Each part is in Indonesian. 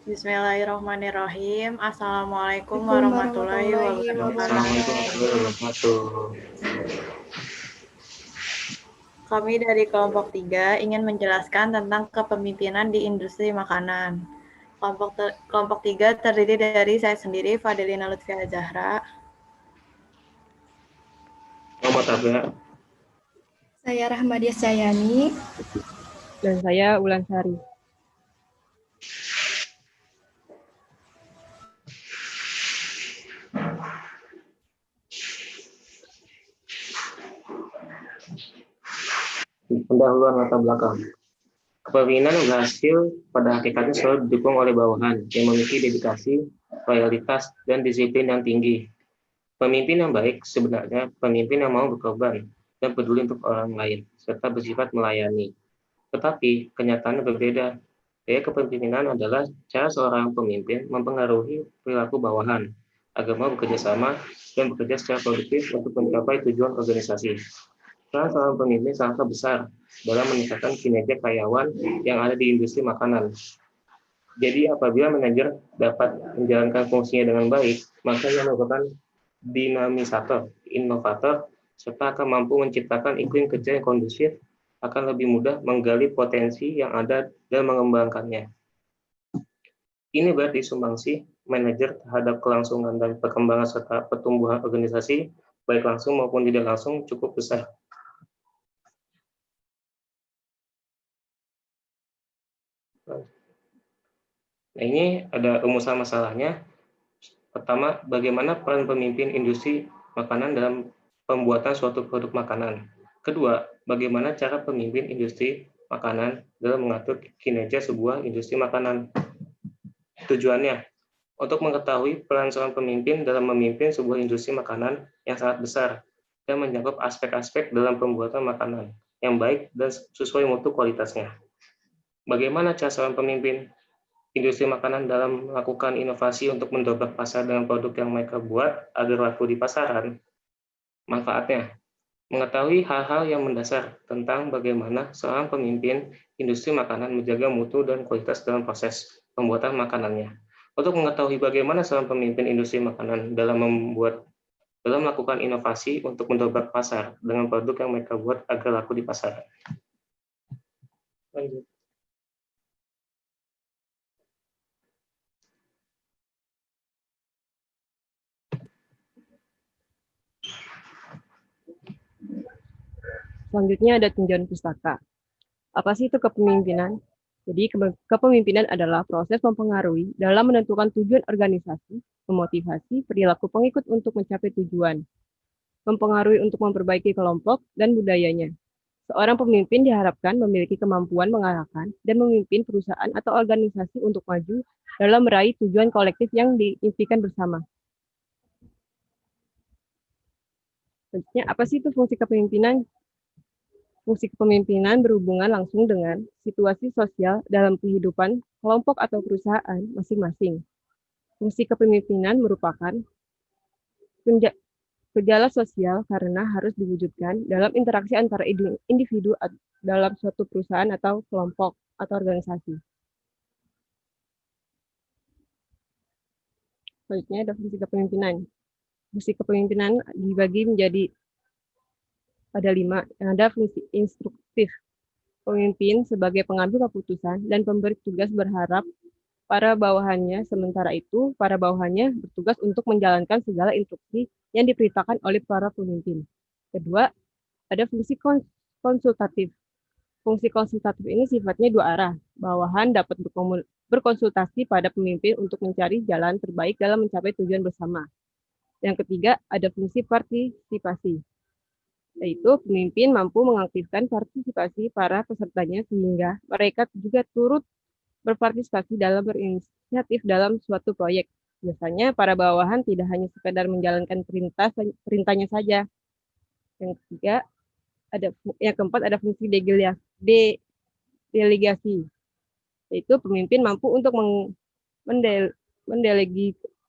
Bismillahirrahmanirrahim. Assalamualaikum Assalamualaikum warahmatullahi warahmatullahi wabarakatuh. Assalamualaikum wabarakatuh. warahmatullahi wabarakatuh. Kami dari kelompok 3 ingin menjelaskan tentang kepemimpinan di industri makanan. Kelompok 3 terdiri dari saya sendiri, Fadilina Lutfia Zahra. Muhammad Abra. Saya Rahmadia Sayani. Dan saya Ulan Sari. Pendahuluan latar belakang. Kepemimpinan berhasil pada hakikatnya selalu didukung oleh bawahan yang memiliki dedikasi, loyalitas, dan disiplin yang tinggi. Pemimpin yang baik sebenarnya pemimpin yang mau berkorban dan peduli untuk orang lain, serta bersifat melayani. Tetapi kenyataannya berbeda. Gaya kepemimpinan adalah cara seorang pemimpin mempengaruhi perilaku bawahan agar mau bekerja sama dan bekerja secara produktif untuk mencapai tujuan organisasi. Peran seorang pemimpin sangat besar dalam meningkatkan kinerja karyawan yang ada di industri makanan. Jadi apabila manajer dapat menjalankan fungsinya dengan baik, maka ia merupakan dinamisator, inovator, serta akan mampu menciptakan iklim kerja yang kondusif, akan lebih mudah menggali potensi yang ada dan mengembangkannya. Ini berarti sumbangsi manajer terhadap kelangsungan dan perkembangan serta pertumbuhan organisasi, baik langsung maupun tidak langsung, cukup besar. Nah, ini ada rumusan masalahnya. Pertama, bagaimana peran pemimpin industri makanan dalam pembuatan suatu produk makanan. Kedua, bagaimana cara pemimpin industri makanan dalam mengatur kinerja sebuah industri makanan. Tujuannya, untuk mengetahui peran seorang pemimpin dalam memimpin sebuah industri makanan yang sangat besar dan mencakup aspek-aspek dalam pembuatan makanan yang baik dan sesuai mutu kualitasnya. Bagaimana cara seorang pemimpin industri makanan dalam melakukan inovasi untuk mendobrak pasar dengan produk yang mereka buat agar laku di pasaran. Manfaatnya, mengetahui hal-hal yang mendasar tentang bagaimana seorang pemimpin industri makanan menjaga mutu dan kualitas dalam proses pembuatan makanannya. Untuk mengetahui bagaimana seorang pemimpin industri makanan dalam melakukan inovasi untuk mendobrak pasar dengan produk yang mereka buat agar laku di pasaran. Lanjut. Selanjutnya ada tinjauan pustaka. Apa sih itu kepemimpinan? Jadi kepemimpinan adalah proses mempengaruhi dalam menentukan tujuan organisasi, memotivasi perilaku pengikut untuk mencapai tujuan, mempengaruhi untuk memperbaiki kelompok dan budayanya. Seorang pemimpin diharapkan memiliki kemampuan mengarahkan dan memimpin perusahaan atau organisasi untuk maju dalam meraih tujuan kolektif yang diimpikan bersama. Selanjutnya, apa sih itu fungsi kepemimpinan? Fungsi kepemimpinan berhubungan langsung dengan situasi sosial dalam kehidupan kelompok atau perusahaan masing-masing. Fungsi kepemimpinan merupakan gejala sosial karena harus diwujudkan dalam interaksi antara individu dalam suatu perusahaan atau kelompok atau organisasi. Selanjutnya ada fungsi kepemimpinan. Fungsi kepemimpinan dibagi menjadi ada 5. Yang ada fungsi instruktif. Pemimpin sebagai pengambil keputusan dan pemberi tugas berharap para bawahannya, sementara itu para bawahannya bertugas untuk menjalankan segala instruksi yang diperintahkan oleh para pemimpin. Kedua, ada fungsi konsultatif. Fungsi konsultatif ini sifatnya dua arah. Bawahan dapat berkonsultasi pada pemimpin untuk mencari jalan terbaik dalam mencapai tujuan bersama. Yang ketiga, ada fungsi partisipasi, yaitu pemimpin mampu mengaktifkan partisipasi para pesertanya sehingga mereka juga turut berpartisipasi dalam berinisiatif dalam suatu proyek. Biasanya para bawahan tidak hanya sekadar menjalankan perintahnya saja. Yang ketiga, yang keempat ada fungsi delegasi, yaitu pemimpin mampu untuk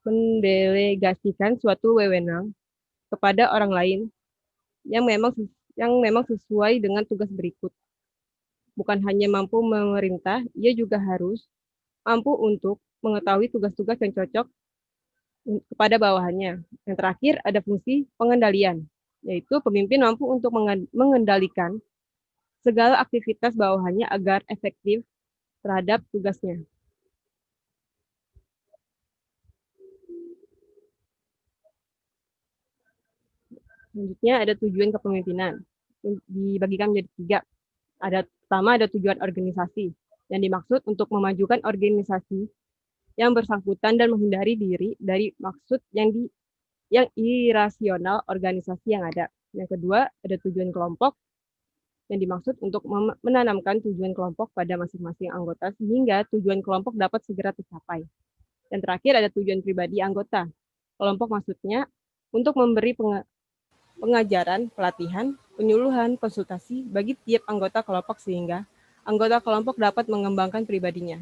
mendelegasikan suatu wewenang kepada orang lain yang memang sesuai dengan tugas berikut. Bukan hanya mampu memerintah, ia juga harus mampu untuk mengetahui tugas-tugas yang cocok kepada bawahannya. Yang terakhir ada fungsi pengendalian, yaitu pemimpin mampu untuk mengendalikan segala aktivitas bawahannya agar efektif terhadap tugasnya. Selanjutnya ada tujuan kepemimpinan. Dibagikan menjadi 3. Pertama ada tujuan organisasi, yang dimaksud untuk memajukan organisasi yang bersangkutan dan menghindari diri dari maksud yang irasional organisasi yang ada. Yang kedua, ada tujuan kelompok, yang dimaksud untuk menanamkan tujuan kelompok pada masing-masing anggota sehingga tujuan kelompok dapat segera tercapai. Dan terakhir ada tujuan pribadi anggota. Kelompok maksudnya untuk memberi pengajaran, pelatihan, penyuluhan, konsultasi bagi tiap anggota kelompok sehingga anggota kelompok dapat mengembangkan pribadinya.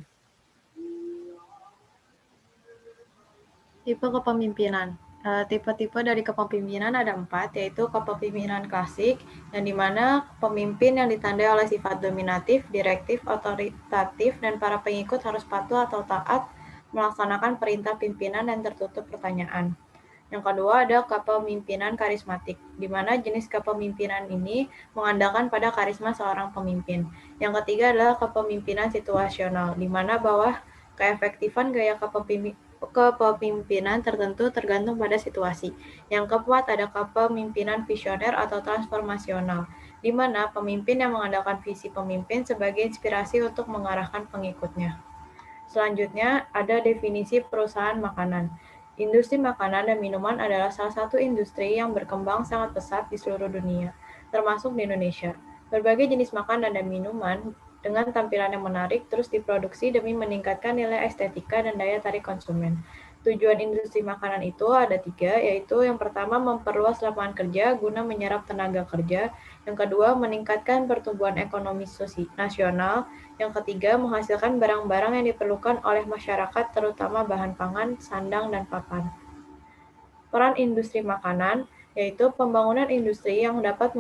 Tipe kepemimpinan. Tipe-tipe dari kepemimpinan ada 4, yaitu kepemimpinan klasik, yang dimana pemimpin yang ditandai oleh sifat dominatif, direktif, otoritatif, dan para pengikut harus patuh atau taat melaksanakan perintah pimpinan dan tertutup pertanyaan. Yang kedua ada kepemimpinan karismatik, di mana jenis kepemimpinan ini mengandalkan pada karisma seorang pemimpin. Yang ketiga adalah kepemimpinan situasional, di mana bawah keefektifan gaya kepemimpinan tertentu tergantung pada situasi. Yang keempat ada kepemimpinan visioner atau transformasional, di mana pemimpin yang mengandalkan visi pemimpin sebagai inspirasi untuk mengarahkan pengikutnya. Selanjutnya ada definisi perusahaan makanan. Industri makanan dan minuman adalah salah satu industri yang berkembang sangat pesat di seluruh dunia, termasuk di Indonesia. Berbagai jenis makanan dan minuman dengan tampilan yang menarik terus diproduksi demi meningkatkan nilai estetika dan daya tarik konsumen. Tujuan industri makanan itu ada 3, yaitu yang pertama memperluas lapangan kerja guna menyerap tenaga kerja, yang kedua meningkatkan pertumbuhan ekonomi nasional, yang ketiga menghasilkan barang-barang yang diperlukan oleh masyarakat terutama bahan pangan, sandang, dan papan. Peran industri makanan yaitu pembangunan industri yang dapat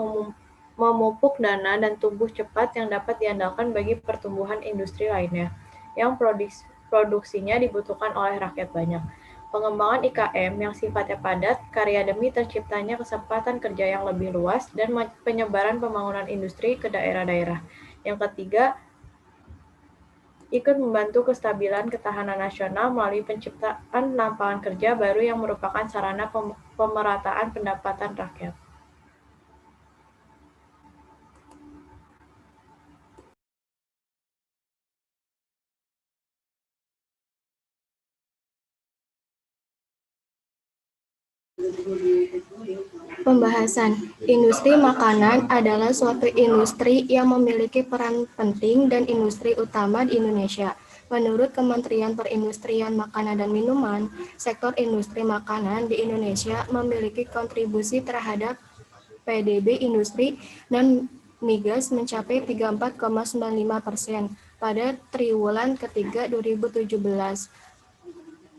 memupuk dana dan tumbuh cepat yang dapat diandalkan bagi pertumbuhan industri lainnya, yang produksinya dibutuhkan oleh rakyat banyak. Pengembangan IKM yang sifatnya padat, karya demi terciptanya kesempatan kerja yang lebih luas, dan penyebaran pembangunan industri ke daerah-daerah. Yang ketiga, ikut membantu kestabilan ketahanan nasional melalui penciptaan lapangan kerja baru yang merupakan sarana pemerataan pendapatan rakyat. Pembahasan. Industri makanan adalah suatu industri yang memiliki peran penting dan industri utama di Indonesia. Menurut Kementerian Perindustrian Makanan dan Minuman, sektor industri makanan di Indonesia memiliki kontribusi terhadap PDB industri dan migas mencapai 34,95% pada triwulan ketiga 2017.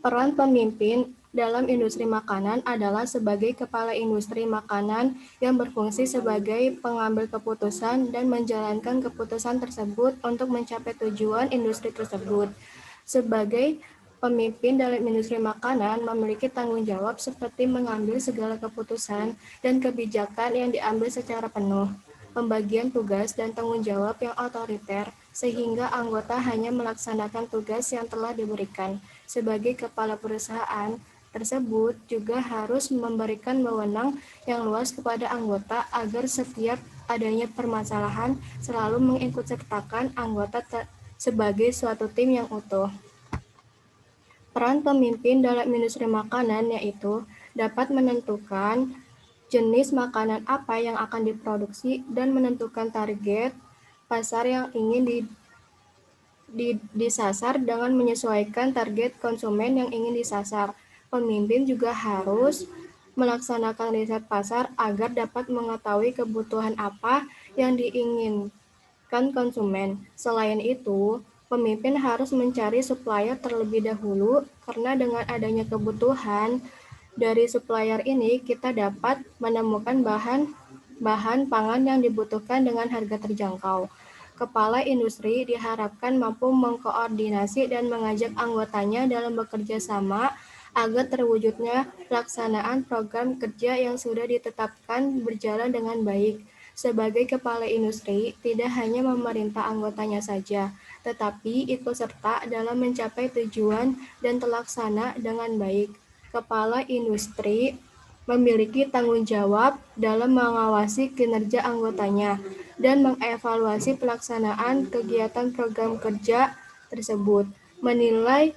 Peran pemimpin dalam industri makanan adalah sebagai kepala industri makanan yang berfungsi sebagai pengambil keputusan dan menjalankan keputusan tersebut untuk mencapai tujuan industri tersebut. Sebagai pemimpin dalam industri makanan memiliki tanggung jawab seperti mengambil segala keputusan dan kebijakan yang diambil secara penuh, pembagian tugas dan tanggung jawab yang otoriter, sehingga anggota hanya melaksanakan tugas yang telah diberikan. Sebagai kepala perusahaan tersebut juga harus memberikan wewenang yang luas kepada anggota agar setiap adanya permasalahan selalu mengikutsertakan anggota sebagai suatu tim yang utuh. Peran pemimpin dalam industri makanan yaitu dapat menentukan jenis makanan apa yang akan diproduksi dan menentukan target pasar yang ingin disasar dengan menyesuaikan target konsumen yang ingin disasar. Pemimpin juga harus melaksanakan riset pasar agar dapat mengetahui kebutuhan apa yang diinginkan konsumen. Selain itu, pemimpin harus mencari supplier terlebih dahulu karena dengan adanya kebutuhan dari supplier ini kita dapat menemukan bahan pangan yang dibutuhkan dengan harga terjangkau. Kepala industri diharapkan mampu mengkoordinasi dan mengajak anggotanya dalam bekerja sama agar terwujudnya pelaksanaan program kerja yang sudah ditetapkan berjalan dengan baik. Sebagai kepala industri, tidak hanya memerintah anggotanya saja, tetapi ikut serta dalam mencapai tujuan dan terlaksana dengan baik. Kepala industri memiliki tanggung jawab dalam mengawasi kinerja anggotanya dan mengevaluasi pelaksanaan kegiatan program kerja tersebut, menilai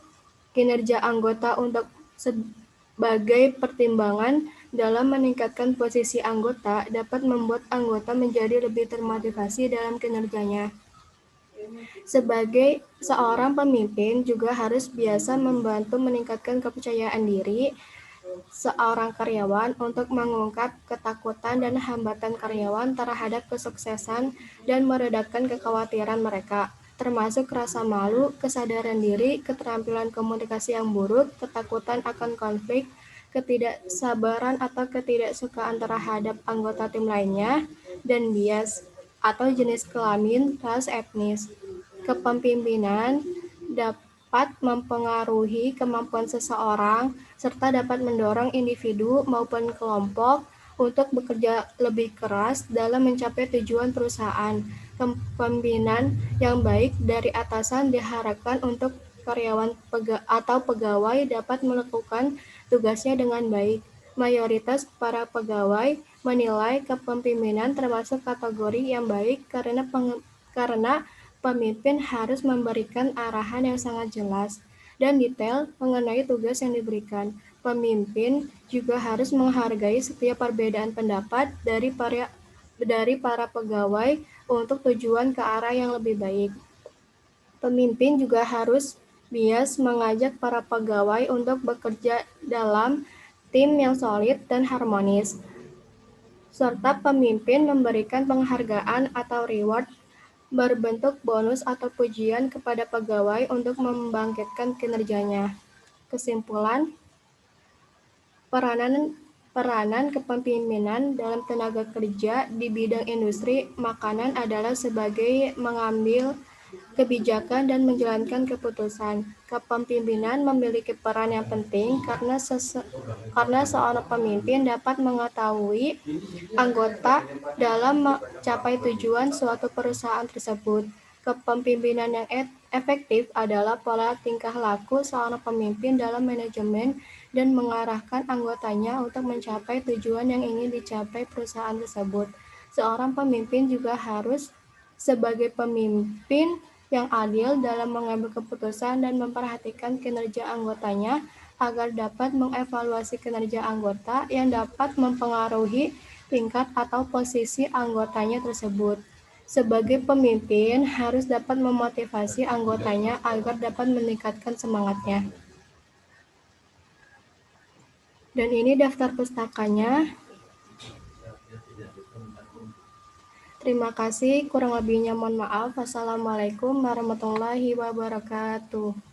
kinerja anggota untuk sebagai pertimbangan dalam meningkatkan posisi anggota dapat membuat anggota menjadi lebih termotivasi dalam kinerjanya. Sebagai seorang pemimpin juga harus biasa membantu meningkatkan kepercayaan diri seorang karyawan untuk mengungkap ketakutan dan hambatan karyawan terhadap kesuksesan dan meredakan kekhawatiran mereka, termasuk rasa malu, kesadaran diri, keterampilan komunikasi yang buruk, ketakutan akan konflik, ketidaksabaran atau ketidaksukaan terhadap anggota tim lainnya, dan bias atau jenis kelamin, ras, etnis. Kepemimpinan dapat mempengaruhi kemampuan seseorang serta dapat mendorong individu maupun kelompok untuk bekerja lebih keras dalam mencapai tujuan perusahaan. Kepemimpinan yang baik dari atasan diharapkan untuk karyawan atau pegawai dapat melakukan tugasnya dengan baik. Mayoritas para pegawai menilai kepemimpinan termasuk kategori yang baik karena pemimpin harus memberikan arahan yang sangat jelas dan detail mengenai tugas yang diberikan. Pemimpin juga harus menghargai setiap perbedaan pendapat dari para pegawai untuk tujuan ke arah yang lebih baik. Pemimpin juga harus bias mengajak para pegawai untuk bekerja dalam tim yang solid dan harmonis, serta pemimpin memberikan penghargaan atau reward berbentuk bonus atau pujian kepada pegawai untuk membangkitkan kinerjanya. Kesimpulan, peranan kepemimpinan dalam tenaga kerja di bidang industri makanan adalah sebagai mengambil kebijakan dan menjalankan keputusan. Kepemimpinan memiliki peran yang penting karena seorang pemimpin dapat mengetahui anggota dalam mencapai tujuan suatu perusahaan tersebut. Kepemimpinan yang efektif adalah pola tingkah laku seorang pemimpin dalam manajemen dan mengarahkan anggotanya untuk mencapai tujuan yang ingin dicapai perusahaan tersebut. Seorang pemimpin juga harus sebagai pemimpin yang adil dalam mengambil keputusan dan memperhatikan kinerja anggotanya agar dapat mengevaluasi kinerja anggota yang dapat mempengaruhi tingkat atau posisi anggotanya tersebut. Sebagai pemimpin harus dapat memotivasi anggotanya agar dapat meningkatkan semangatnya. Dan ini daftar pustakanya. Terima kasih, kurang lebihnya mohon maaf. Wassalamualaikum warahmatullahi wabarakatuh.